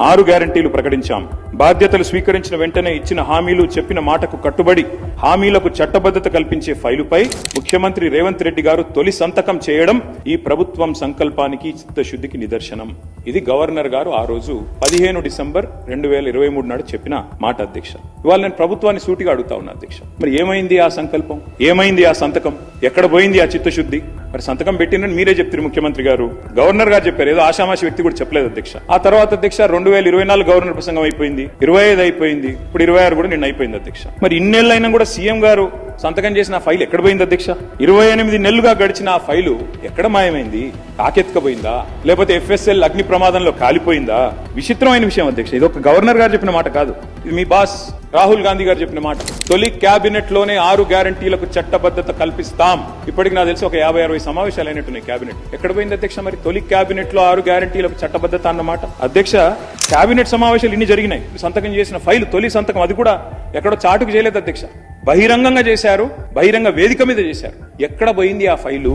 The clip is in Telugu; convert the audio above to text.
6 గ్యారంటీలు ప్రకటించాం. బాధ్యతలు స్వీకరించిన వెంటనే ఇచ్చిన హామీలు చెప్పిన మాటకు కట్టుబడి హామీలకు చట్టబద్ధత కల్పించే ఫైలుపై ముఖ్యమంత్రి రేవంత్ రెడ్డి గారు తొలి సంతకం చేయడం ఈ ప్రభుత్వం సంకల్పానికి చిత్తశుద్ధికి నిదర్శనం. ఇది గవర్నర్ గారు ఆ రోజు 15 డిసెంబర్ 2023 నాడు చెప్పిన మాట అధ్యక్ష. ఇవాళ నేను ప్రభుత్వాన్ని సూటిగా అడుగుతా ఉన్నా అధ్యక్ష, మరి ఏమైంది ఆ సంకల్పం, ఏమైంది ఆ సంతకం, ఎక్కడ పోయింది ఆ చిత్తశుద్ధి? మరి సంతకం పెట్టినని మీరే చెప్తారు ముఖ్యమంత్రి గారు, గవర్నర్ గారు చెప్పారు, ఏదో ఆషామాషి వ్యక్తి కూడా చెప్పలేదు అధ్యక్ష. ఆ తర్వాత అధ్యక్ష 2024 గవర్నర్ ప్రసంగం అయిపోయింది, 25 అయిపోయింది, ఇప్పుడు 26 కూడా నిన్న అయిపోయింది అధ్యక్ష. మరి ఇన్నేళ్ళైనా కూడా సీఎం గారు సంతకం చేసిన ఆ ఫైల్ ఎక్కడ పోయింది అధ్యక్ష? 28 నెలలుగా గడిచిన ఆ ఫైలు ఎక్కడ మాయమైంది? తాకెత్తుకపోయిందా, లేకపోతే ఎఫ్ఎస్ఎల్ అగ్ని ప్రమాదంలో కాలిపోయిందా? విచిత్రమైన విషయం అధ్యక్ష. ఇది ఒక గవర్నర్ గారు చెప్పిన మాట కాదు, ఇది మీ బాస్ రాహుల్ గాంధీ గారు చెప్పిన మాట. తొలి క్యాబినెట్ లోనే 6 గ్యారంటీలకు చట్టబద్ధత కల్పిస్తాం. ఇప్పటికి నాకు తెలిసి ఒక 50-60 సమావేశాలు అయినట్టున్నాయి క్యాబినెట్. ఎక్కడ పోయింది అధ్యక్ష మరి తొలి క్యాబినెట్ లో 6 గ్యారంటీలకు చట్టబద్ధత అన్నమాట? అధ్యక్ష, క్యాబినెట్ సమావేశాలు ఇన్ని జరిగినాయి, సంతకం చేసిన ఫైల్ తొలి సంతకం అది కూడా ఎక్కడో చాటుకు చేయలేదు అధ్యక్ష, బహిరంగంగా చేశారు, బహిరంగ వేదిక మీద చేశారు. ఎక్కడ పోయింది ఆ ఫైలు?